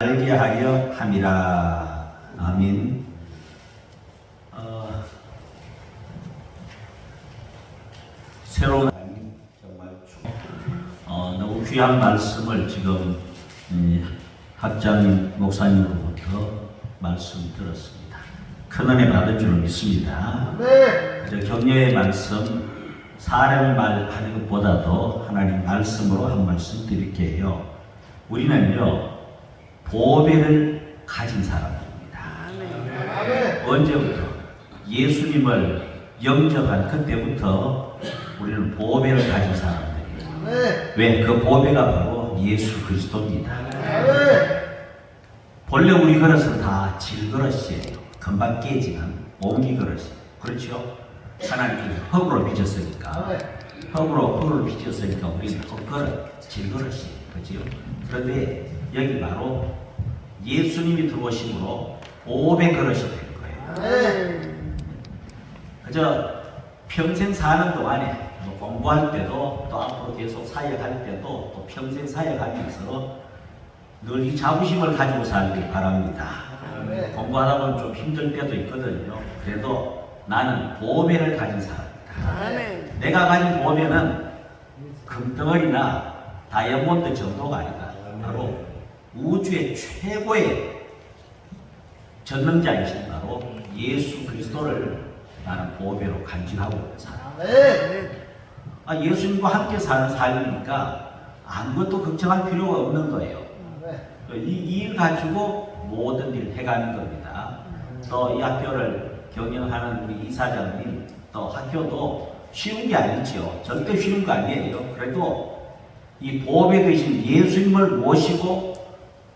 알게 하려 함이라. 아멘. 새로운 정말 너무 귀한 말씀을 지금 학장님 목사님으로부터 말씀 들었습니다. 큰 은혜 받은 줄 믿습니다. 네. 격려의 말씀, 사람의 말하는 것보다도 하나님 말씀으로 한 말씀 드릴게요. 우리는요 보배를 가진 사람들입니다. 아멘. 언제부터? 예수님을 영접한 그때부터 우리는 보배를 가진 사람들이에요. 아멘. 왜? 그 보배가 바로 예수 그리스도입니다. 아멘. 본래 우리 그릇은 다 질그릇이에요. 금방 깨지는 옹기 그릇이에요. 그렇죠? 하나님께서 흙으로 빚었으니까, 흙으로 빚었으니까 우리는 흙그릇, 질그릇이에요. 그렇죠? 그런데 여기 바로 예수님이 들어오심으로 보배 그릇이 될 거예요. 그저 평생 사는 동안에 공부할 때도 또 앞으로 계속 사역할 때도 또 평생 사역하면서 늘 이 자부심을 가지고 살길 바랍니다. 공부하다 보면 좀 힘들 때도 있거든요. 그래도 나는 보배를 가진 사람이다. 내가 가진 보배는 금덩어리나 다이아몬드 정도가 아니다. 바로 우주의 최고의 전능자이신 바로 예수 그리스도를 나는 보배로 간직하고 있는 사람. 예수님과 함께 사는 삶이니까 아무것도 걱정할 필요가 없는 거예요. 이 일 가지고 모든 일을 해가는 겁니다. 또 이 학교를 경영하는 우리 이사장님, 또 학교도 쉬운 게 아니죠. 절대 쉬운 거 아니에요. 그래도 이 보배 되신 예수님을 모시고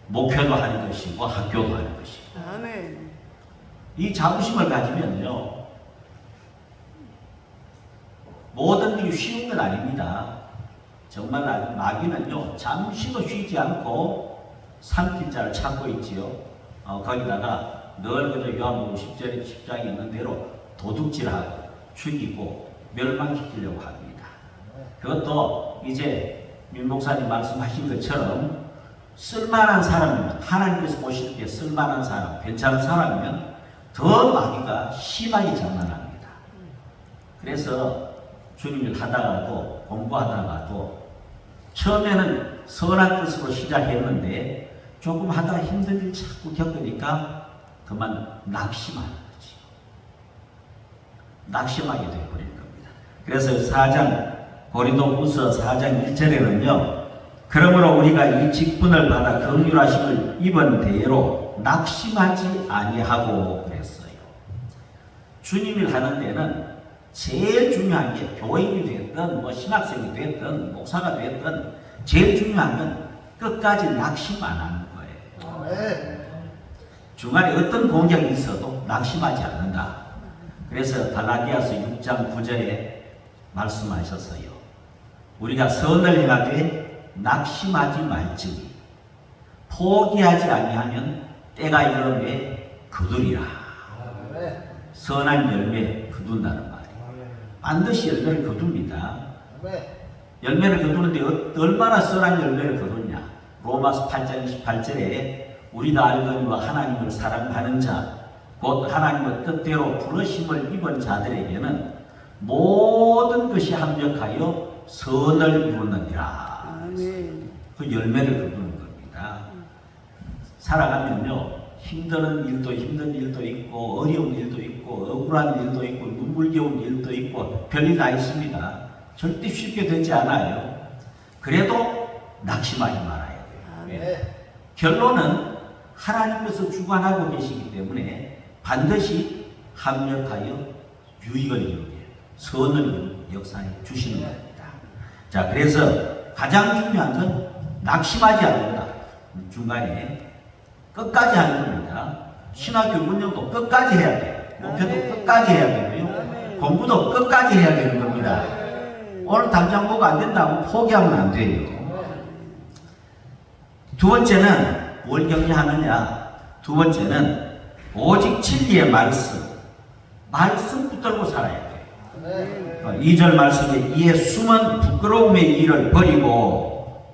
목표도 하는 것이고 학교도 하는 것이고. 아멘. 이 자부심을 가지면요 모든 일이 쉬운 건 아닙니다. 정말 마귀는요 잠시도 쉬지 않고 삼킬자를 찾고 있지요. 거기다가 늘 그저 요한복음 10장에 있는 대로 도둑질하고 죽이고 멸망시키려고 합니다. 그것도 이제 민 목사님 말씀하신 것처럼 쓸만한 사람이면, 하나님께서 보실 때 쓸만한 사람, 괜찮은 사람이면 더 마귀가 심하게 장난합니다. 그래서 주님을 하다가도 공부하다가도 처음에는 선한 뜻으로 시작했는데 조금 하다가 힘든 일 자꾸 겪으니까 그만 낙심하는 거지. 낙심하게 되어버릴 겁니다. 그래서 고린도후서 4장 1절에는요 그러므로 우리가 이 직분을 받아 긍휼하심을 입은 대로 낙심하지 아니하고 그랬어요. 주님을 하는 데는 제일 중요한 게 교인이 됐든 신학생이 됐든 목사가 됐든 제일 중요한 건 끝까지 낙심 안 하는 거예요. 중간에 어떤 공격이 있어도 낙심하지 않는다. 그래서 갈라디아서 6장 9절에 말씀하셨어요. 우리가 선을 행하되 낙심하지 말지니 포기하지 아니하면 때가 이르매 거두리라. 선한 열매 거둔다는 말이에요. 반드시 열매를 거둡니다. 열매를 거두는데 얼마나 선한 열매를 거두냐. 로마서 8장 28절에 우리가 알거니와 하나님을 사랑하는 자 곧 하나님의 뜻대로 부르심을 입은 자들에게는 모든 것이 합력하여 선을 이루느니라. 그 열매를 거두는 겁니다. 살아가면요 힘든 일도 있고 어려운 일도 있고 억울한 일도 있고 눈물겨운 일도 있고 별일 다 있습니다. 절대 쉽게 되지 않아요. 그래도 낙심하지 말아야 돼요. 결론은 하나님께서 주관하고 계시기 때문에 반드시 합력하여 유익을 이루게 선을 이루는 역사에 주시는 겁니다. 자, 그래서 가장 중요한 건 낙심하지 않는 거다. 중간에 끝까지 하는 겁니다. 신학교 운영도 끝까지 해야 돼요. 목표도 끝까지 해야 되고요. 공부도 끝까지 해야 되는 겁니다. 오늘 당장 보고 안 된다고 포기하면 안 돼요. 두 번째는 뭘 격려하느냐? 두 번째는 오직 진리의 말씀 붙들고 살아야 돼요. 2절 말씀에 이에 숨은 부끄러움의 일을 버리고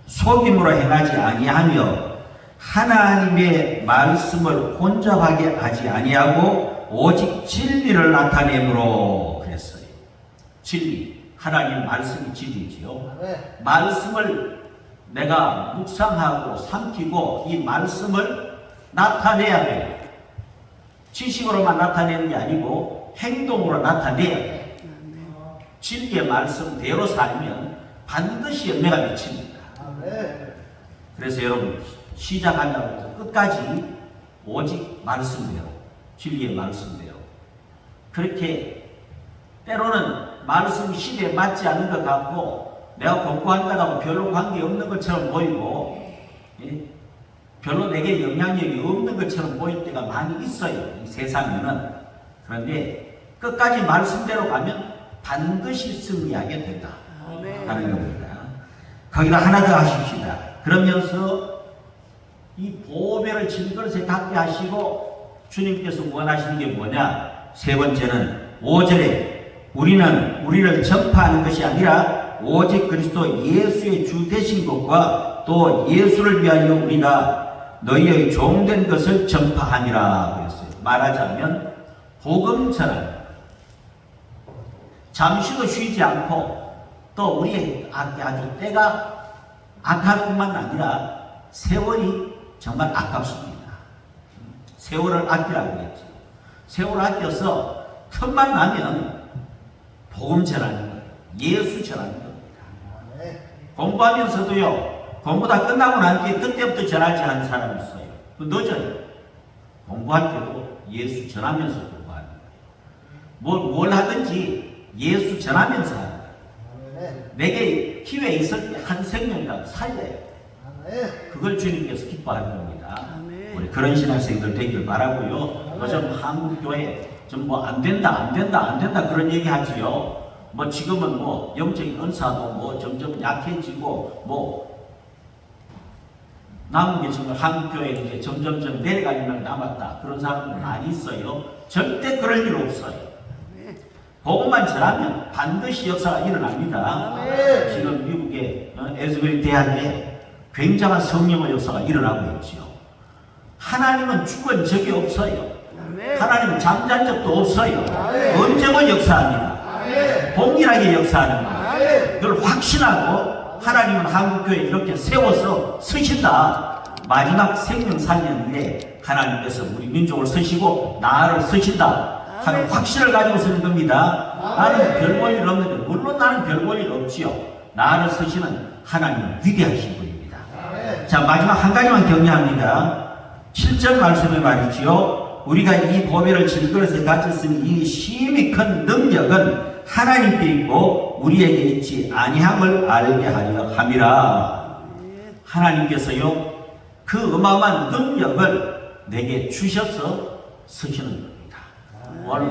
속임으로 행하지 아니하며 하나님의 말씀을 혼잡하게 하지 아니하고 오직 진리를 나타내므로 그랬어요. 진리, 하나님 말씀이 진리지요. 말씀을 내가 묵상하고 삼키고 이 말씀을 나타내야 돼요. 지식으로만 나타내는 게 아니고 행동으로 나타내야 돼요. 진리의 말씀대로 살면 반드시 열매가 맺힙니다. 그래서 여러분 시작한다고 해서 끝까지 오직 말씀대로, 진리의 말씀대로, 그렇게 때로는 말씀 시대에 맞지 않는 것 같고 내가 공부한다고 별로 관계없는 것처럼 보이고 별로 내게 영향력이 없는 것처럼 보일 때가 많이 있어요. 이 세상에는. 그런데 끝까지 말씀대로 가면 반드시 승리하게 된다 하는 겁니다. 거기다 하나 더 하십시다. 그러면서 이 보배를 질그릇에 갖게 하시고 주님께서 원하시는 게 뭐냐? 세 번째는 5절에 우리를 전파하는 것이 아니라 오직 그리스도 예수의 주 되신 것과 또 예수를 위하여 우리가 너희의 종된 것을 전파하니라 그랬어요. 말하자면 복음 전하는, 잠시도 쉬지 않고 또 우리의 아주 때가 악할 뿐만 아니라 세월이 정말 아깝습니다. 세월을 아끼라고 했죠. 세월을 아껴서 틈만 나면 복음 전하는 거예요. 예수 전하는 겁니다. 공부하면서도요, 공부 다 끝나고 난 뒤에 그때부터 전하지 않은 사람이 있어요. 늦어요. 공부할 때도 예수 전하면서 공부하는 거예요. 뭘 하든지 예수 전하면서 하는 거예요. 내게 기회 있을 때 한 생명이라도 살려요. 그걸 주님께서 기뻐하는 겁니다. 우리 그런 신학생들 되길 바라고요. 요즘 한국교회 좀 뭐 안 된다 그런 얘기 하지요. 뭐 지금은 뭐 영적인 은사도 뭐 점점 약해지고 뭐 남은 게 정말 한국교회 이제 점점점 내려가는 날 남았다 그런 사람들 많이 있어요. 절대 그럴 일 없어요. 복음만 전하면 반드시 역사가 일어납니다. 지금 미국의 에즈베리 대학에 굉장한 성령의 역사가 일어나고 있지요. 하나님은 죽은 적이 없어요. 하나님은 잠잔 적도 없어요. 언제も역사합니다. 동일하게 역사합니다. 그걸 확신하고 하나님은 한국교회 이렇게 세워서 쓰신다. 마지막 생명 살리는데 하나님께서 우리 민족을 쓰시고 나라를 쓰신다 하는 확신을 가지고 쓰는 겁니다. 나는 별 볼 일 없는데, 물론 나는 별 볼 일 없지요. 나를 쓰시는 하나님은 위대하신 분입니다. 자, 마지막 한 가지만 격려합니다. 7절 말씀에 말이지요. 우리가 이 보배를 질그릇에 가졌으니 이 심히 큰 능력은 하나님께 있고 우리에게 있지 아니함을 알게 하려 함이라. 하나님께서요, 그 어마어마한 능력을 내게 주셔서 쓰시는 겁니다. 오늘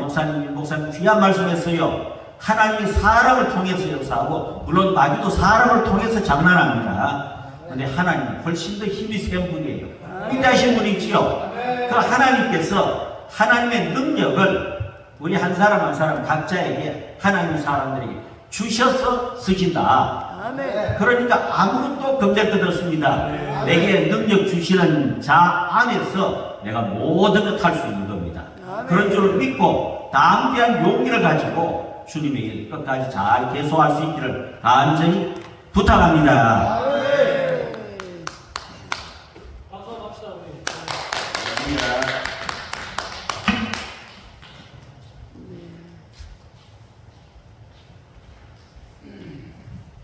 목사님 귀한 말씀했어요. 하나님이 사람을 통해서 역사하고, 물론 마귀도 사람을 통해서 장난합니다. 근데 하나님은 훨씬 더 힘이 센 분이에요. 위대하신 분이지요. 그 하나님께서 하나님의 능력을 우리 한 사람 한 사람 각자에게, 하나님 사람들에게 주셔서 쓰신다. 그러니까 아무것도 걱정 것 없습니다. 내게 능력 주시는 자 안에서 내가 모든 것 할 수 있는 겁니다. 그런 줄을 믿고 담대한 용기를 가지고 주님의 일 끝까지 잘 계속할 수 있기를 간절히 부탁합니다.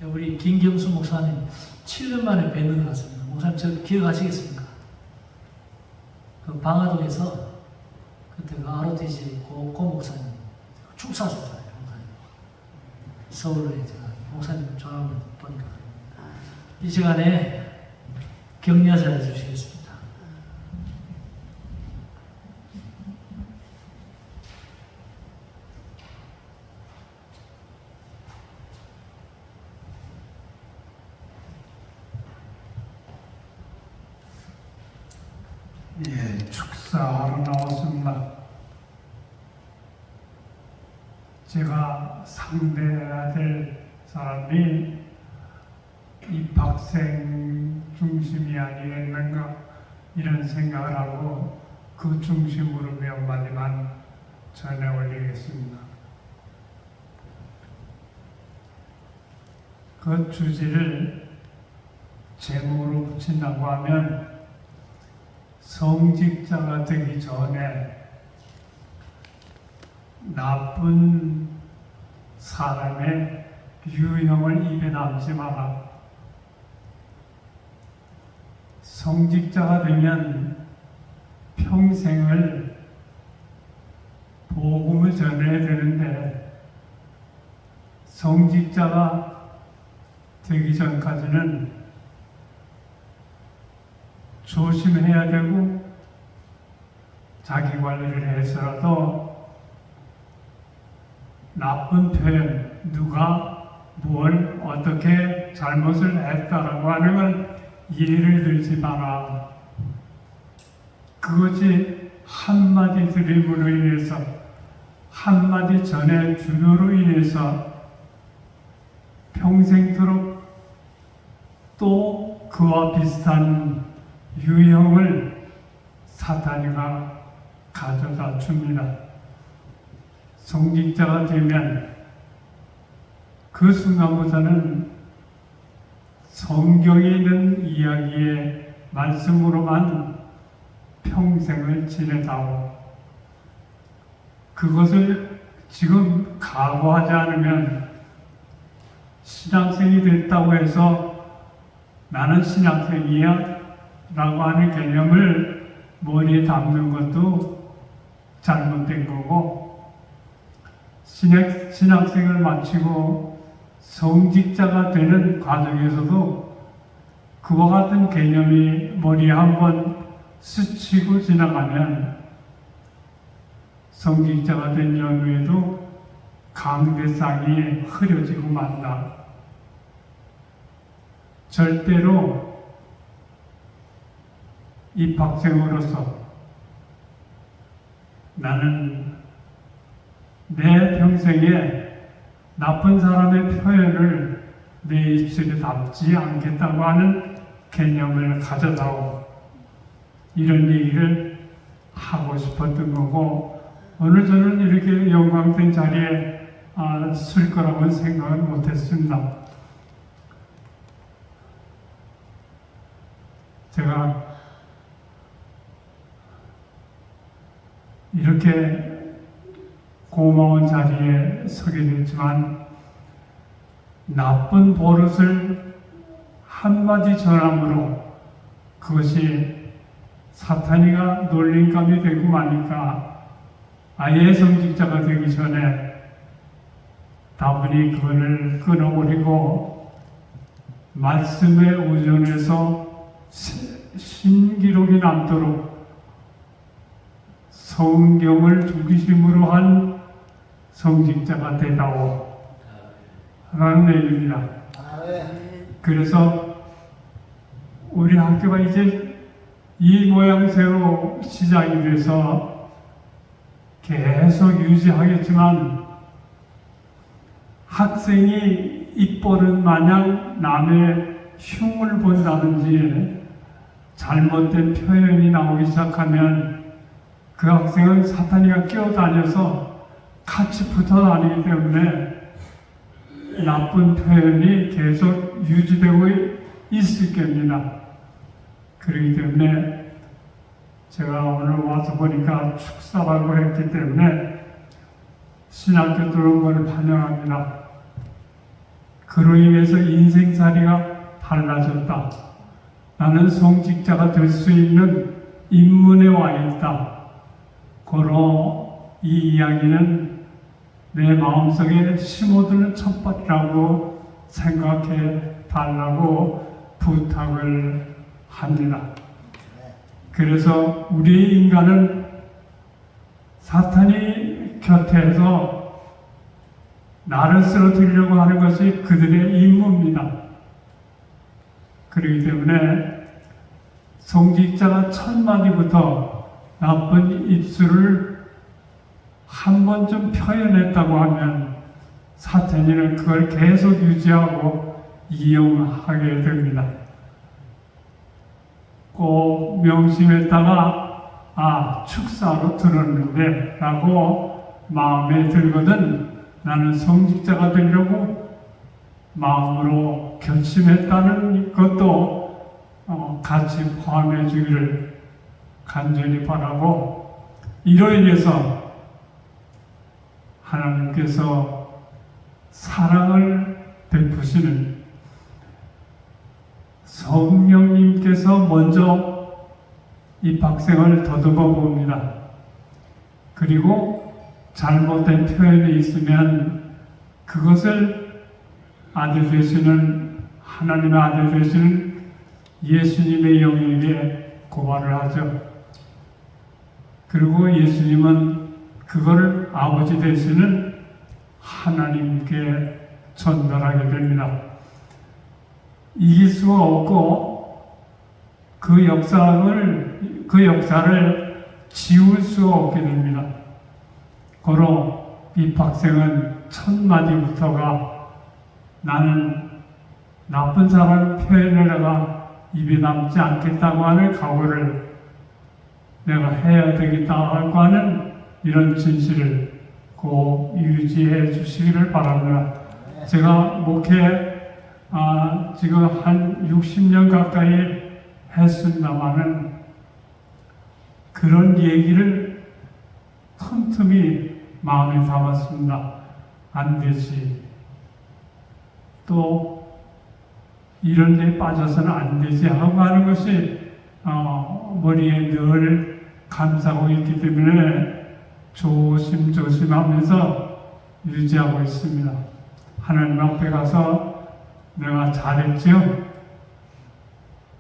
우리 김경수 목사님 7년 만에 뵙는 것 같습니다. 목사님 저 기억하시겠습니까? 그 방화동에서 그때 그 ROTG 고 목사님 축사셨잖아요. 서울에 제가 목사님 전화를 보니까 이 시간에 격려사 해주시겠습니다. 예, 축사하러 나왔습니다. 제가 상대해야 될 사람이 입학생 중심이 아니겠는가 이런 생각을 하고 그 중심으로 몇 마디만 전해 올리겠습니다. 그 주제를 제목으로 붙인다고 하면 성직자가 되기 전에 나쁜 사람의 유형을 입에 담지 마라. 성직자가 되면 평생을 복음을 전해야 되는데 성직자가 되기 전까지는 조심해야 되고 자기 관리를 해서라도 나쁜 표현, 누가 뭘 어떻게 잘못을 했다라고 하는 걸 예를 들지 마라. 그것이 한마디 드림으로 인해서 한마디 전해 주로로 인해서 평생토록 또 그와 비슷한 유형을 사탄이가 가져다 줍니다. 성직자가 되면 그 순간부터는 성경에 있는 이야기의 말씀으로만 평생을 지내다오. 그것을 지금 각오하지 않으면 신학생이 됐다고 해서 나는 신학생이야 라고 하는 개념을 머리에 담는 것도 잘못된 거고, 신학생을 마치고 성직자가 되는 과정에서도 그와 같은 개념이 머리에 한번 스치고 지나가면 성직자가 된 연후에도 강대상이 흐려지고 만다. 절대로 입학생으로서 나는 내 평생에 나쁜 사람의 표현을 내 입술에 담지 않겠다고 하는 개념을 가져다오. 이런 얘기를 하고 싶었던 거고, 오늘 저는 이렇게 영광된 자리에 쓸 거라고는 생각을 못했습니다. 제가 이렇게 고마운 자리에 서게 됐지만 나쁜 버릇을 한마디 전함으로 그것이 사탄이가 놀림감이 되고 마니까 아예 성직자가 되기 전에 다분히 그거를 끊어버리고 말씀에 의존해서 신기록이 남도록 성경을 중심으로 한 성직자가 되다오 라는 얘기입니다. 그래서 우리 학교가 이제 이 모양새로 시작이 돼서 계속 유지하겠지만 학생이 입버릇 마냥 남의 흉을 본다든지 잘못된 표현이 나오기 시작하면 그 학생은 사탄이가 끼어다녀서 같이 붙어 다니기 때문에 나쁜 표현이 계속 유지되고 있을 겁니다. 그렇기 때문에 제가 오늘 와서 보니까 축사라고 했기 때문에 신학교 들어온 걸 환영합니다. 그로 인해서 인생살이가 달라졌다. 나는 성직자가 될 수 있는 인문에 와 있다. 고로 이 이야기는 내 마음속에 심어두는 첫발이라고 생각해 달라고 부탁을 합니다. 그래서 우리 인간은 사탄이 곁에서 나를 쓰러뜨리려고 하는 것이 그들의 임무입니다. 그렇기 때문에 성직자가 첫 마디부터 나쁜 입술을 한 번쯤 표현했다고 하면 사탄이는 그걸 계속 유지하고 이용하게 됩니다. 꼭 명심했다가 축사로 들었는데 라고 마음에 들거든 나는 성직자가 되려고 마음으로 결심했다는 것도 같이 포함해 주기를 간절히 바라고, 이로 인해서 하나님께서 사랑을 베푸시는 성령님께서 먼저 입학생을 더듬어 봅니다. 그리고 잘못된 표현이 있으면 그것을 아들 되시는, 하나님의 아들 되시는 예수님의 영에게 고발을 하죠. 그리고 예수님은 그걸 아버지 되시는 하나님께 전달하게 됩니다. 이길 수가 없고 그 역사를 지울 수가 없게 됩니다. 고로 입학생은 첫 마디부터가 나는 나쁜 사람 표현을 내가 입에 남지 않겠다고 하는 각오를 내가 해야 되겠다고 하는 이런 진실을 꼭 유지해 주시기를 바랍니다. 제가 목회 지금 한 60년 가까이 했습니다마는 그런 얘기를 틈틈이 마음에 담았습니다. 안 되지. 또 이런 데 빠져서는 안 되지 하고 하는 것이 머리에 늘 감싸고 있기 때문에 조심조심하면서 유지하고 있습니다. 하나님 앞에 가서 내가 잘했지요?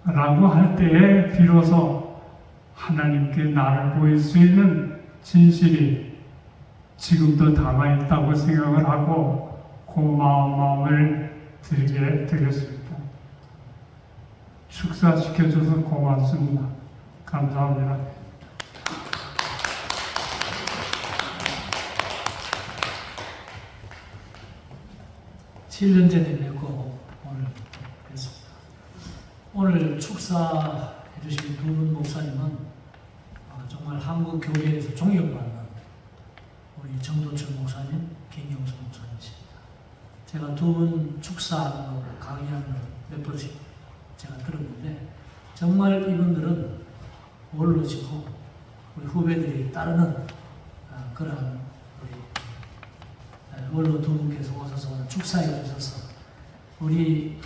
라고 할 때에 비로소 하나님께 나를 보일 수 있는 진실이 지금도 남아있다고 생각을 하고 고마운 마음을 드리게 되겠습니다. 축사시켜줘서 고맙습니다. 감사합니다. 칠 년 전에 뵙고 오늘 뵙습니다. 오늘 축사해 주신 두 분 목사님은 정말 한국 교회에서 존경받는 우리 정도철 목사님, 김경수 목사님이십니다. 제가 두 분 축사하는 거 강의하는 걸 몇 번씩 제가 들었는데 정말 이분들은 어우러지고 우리 후배들이 따르는 그런 원로 두 분께서 오셔서 오늘 축사해 주셔서 우리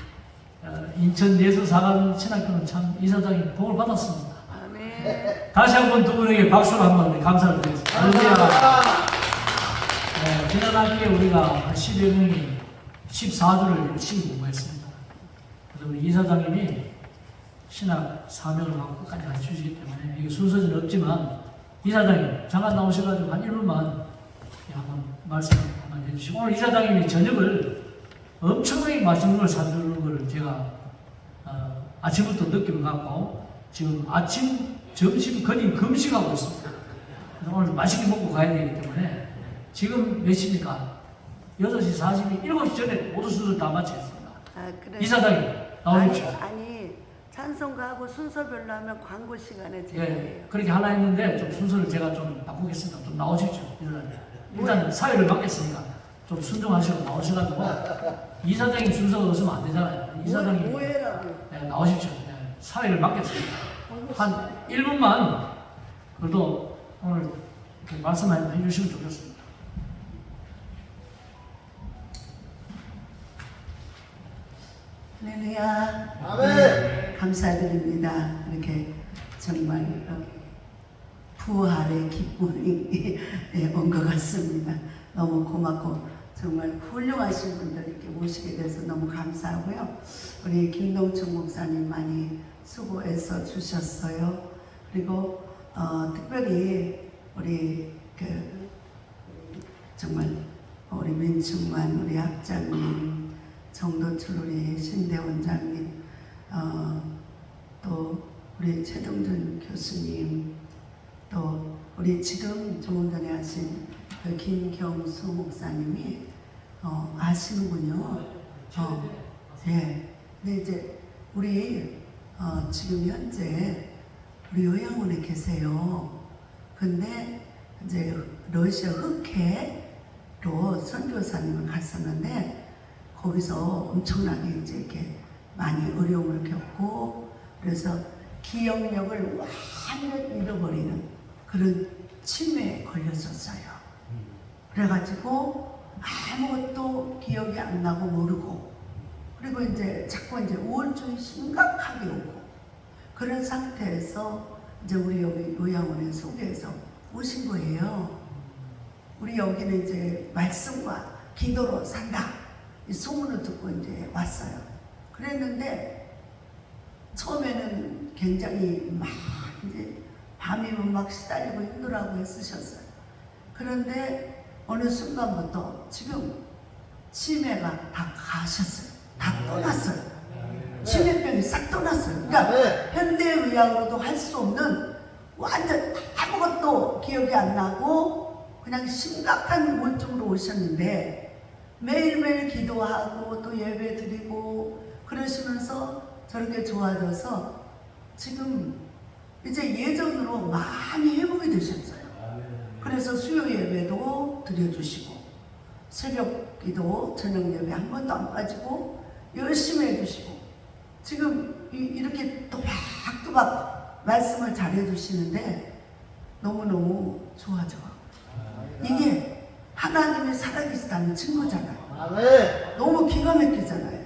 인천 예수사관 신학교는 참 이사장이 복을 받았습니다. 아멘. 다시 한번 두 분에게 박수를 한번 감사를 드리겠습니다. 할렐루야. 지난 학기에 우리가 한 10여 명이 14주를 열심히 공부했습니다. 그래서 우리 이사장님이 신학 사명을 하고 끝까지 가르쳐주시기 때문에 이게 순서는 없지만 이사장님 잠깐 나오셔가지고 한 1분만 한번 말씀 한번 해주시고, 오늘 이사장님이 저녁을 엄청나게 맛있는 걸 사주는 걸 제가 아침부터 느낌을 갖고 지금 아침, 점심 거의 금식하고 있습니다. 그래서 오늘 맛있게 먹고 가야 되기 때문에 지금 몇 시입니까? 6시 40분, 7시 전에 모든 순서를 다 마치겠습니다. 그래. 이사장님 나오십시오. 아니 찬송가하고 순서별로 하면 광고 시간에 제가 예, 그렇게 하나 했는데 좀 순서를 제가 좀 바꾸겠습니다. 좀 나오십시오. 일단 사회를 맡겼으니까 좀 순종하시고 나오셔가지고 이사장님 순서가 없으면 안 되잖아요. 이사장님 나오십시오. 예, 사회를 맡겼습니다. 한 1분만 그래도 오늘 말씀 해주시면 좋겠습니다. 할렐루야. 아멘. 감사드립니다. 이렇게 정말 부활의 기쁨이 온 것 같습니다. 너무 고맙고 정말 훌륭하신 분들 이렇게 모시게 돼서 너무 감사하고요. 우리 김동춘 목사님 많이 수고해서 주셨어요. 그리고 특별히 우리 정말 우리 민충만 우리 학장님, 정도철 우리 신대 원장님, 또 우리 최동준 교수님, 또 우리 지금 조금 전에 하신 그 김경수 목사님이 아시는군요. 예. 근데 이제 우리 지금 현재 우리 요양원에 계세요. 근데 이제 러시아 흑해로 선교사님을 갔었는데 거기서 엄청나게 이제 이렇게 많이 어려움을 겪고 그래서 기억력을 완전히 잃어버리는 그런 치매에 걸렸었어요. 그래가지고 아무것도 기억이 안 나고 모르고 그리고 이제 자꾸 이제 우울증이 심각하게 오고 그런 상태에서 이제 우리 여기 요양원에 소개해서 오신 거예요. 우리 여기는 이제 말씀과 기도로 산다 이 소문을 듣고 이제 왔어요. 그랬는데 처음에는 굉장히 막 이제 밤이면 막 시달리고 힘들어하고 했으셨어요. 그런데 어느 순간부터 지금 치매가 다 가셨어요. 다 떠났어요. 치매병이 싹 떠났어요. 그러니까 현대의학으로도 할 수 없는 완전 아무것도 기억이 안 나고 그냥 심각한 우울증으로 오셨는데 매일매일 기도하고 또 예배 드리고 그러시면서 저렇게 좋아져서 지금 이제 예전으로 많이 회복이 되셨어요. 그래서 수요 예배도 드려주시고 새벽 기도 저녁 예배 한 번도 안 빠지고 열심히 해주시고 지금 이렇게 또박또박 말씀을 잘 해주시는데 너무너무 좋아져. 이게 하나님이 살아계시다는 증거잖아요. 너무 기가 막히잖아요.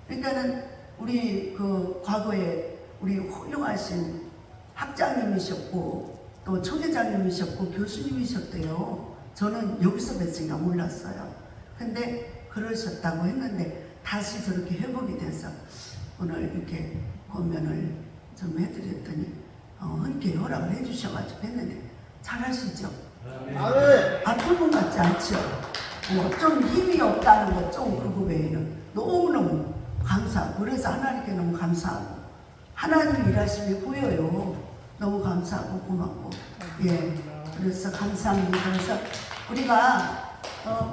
그러니까는 우리 그 과거에 우리 훌륭하신 학장님이셨고 또 초대장님이셨고 교수님이셨대요. 저는 여기서 뵀으니까 몰랐어요. 근데 그러셨다고 했는데 다시 저렇게 회복이 돼서 오늘 이렇게 권면을 좀 해드렸더니 흔쾌히 허락을 해주셔가지고 했는데 잘하시죠? 아픈 분 같지 않죠? 좀 힘이 없다는 것 좀 그거 외에는 너무너무 감사하고 그래서 하나님께 너무 감사하고 하나님 일하심이 보여요. 너무 감사하고 고맙고 예 그래서 감사합니다. 그래서 우리가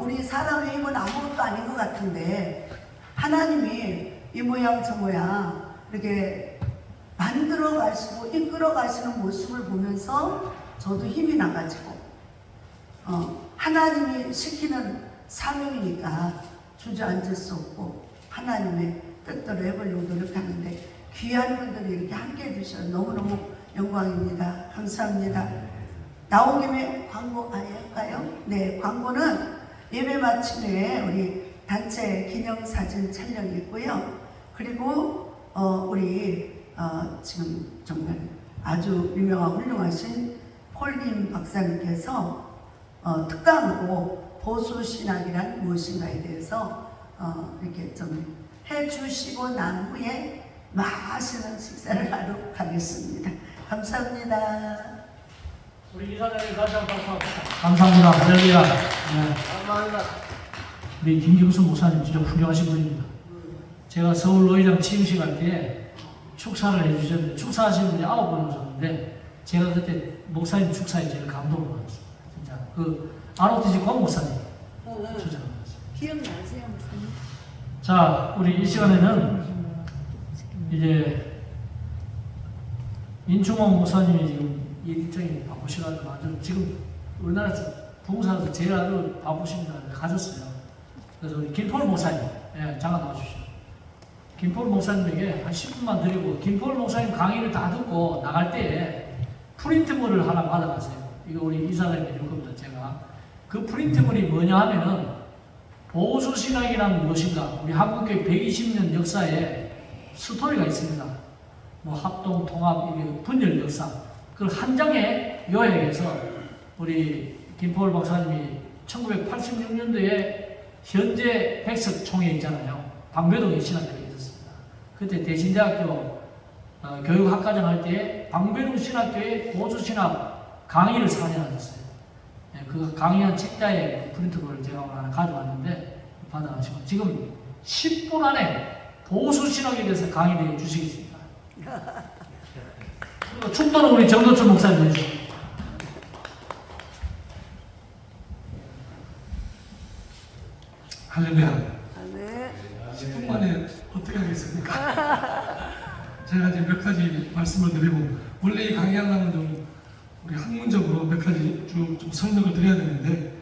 우리 사람의 힘은 아무것도 아닌 것 같은데 하나님이 이 모양 저 모양 이렇게 만들어 가시고 이끌어 가시는 모습을 보면서 저도 힘이 나가지고 하나님이 시키는 사명이니까 주저앉을 수 없고 하나님의 뜻대로 해보려고 노력하는데 귀한 분들이 이렇게 함께 해주셔서 너무너무 영광입니다. 감사합니다. 나온 김에 광고 할까요? 네, 광고는 예배 마친 후에 우리 단체 기념사진 촬영이 있고요. 그리고 우리 지금 정말 아주 유명한 훌륭하신 폴김 박사님께서 특강으로 보수신학이란 무엇인가에 대해서 이렇게 좀 해주시고 난 후에 맛있는 식사를 하러 가겠습니다. 감사합니다. 우리 이사장님 다시 한번 박수 합시다. 감사합니다. 할렐루야. 네. 감사합니다. 우리 김경수 목사님 진짜 훌륭하신 분입니다. 제가 서울 노회장 취임식 할 때 축사를 해주셨는데 축사하신 분이 9분 오셨는데 제가 그때 목사님 축사에 제일 감동을 받았습니다. 진짜 그 아노티지 권 목사님 축사를 받았습니다. 기억나세요, 목사님? 자, 우리 이 시간에는 이제 인충원 목사님이 지금 일정이 바쁘시가지고 아주 지금 우리나라에서 부흥사에서 제일 아주 바쁘십니다. 가셨어요. 그래서 우리 김폴 목사님, 예, 잠깐 나와주시죠. 김폴 목사님에게 한 10분만 드리고 김폴 목사님 강의를 다 듣고 나갈 때에 프린트물을 하나 받아가세요. 이거 우리 이사장님이 줄 겁니다. 제가 그 프린트물이 뭐냐 하면은 보수신학이란 무엇인가 우리 한국교회 120년 역사에 스토리가 있습니다. 뭐 합동, 통합, 분열 역사 그걸 한 장에 요약해서 우리 김포울 박사님이 1986년도에 현재 백석총회 있잖아요. 방배동에 신학교에 있었습니다. 그때 대신대학교 교육학과장 할 때 방배동 신학교에 보수신학 강의를 4년 하셨어요. 그 강의한 책자에 프린트를 제가 하나 가져왔는데 받아가시고 지금 10분 안에 보수신학에 대해서 강의를 주시겠습니다. 그리고 축도는 우리 정도춘 목사님 해주시죠. 할렐루야. 10분 만에 어떻게 하겠습니까? 제가 지금 말씀을 드리고, 원래 이 강의하려면 좀 우리 학문적으로 몇 가지 좀 설명을 드려야 되는데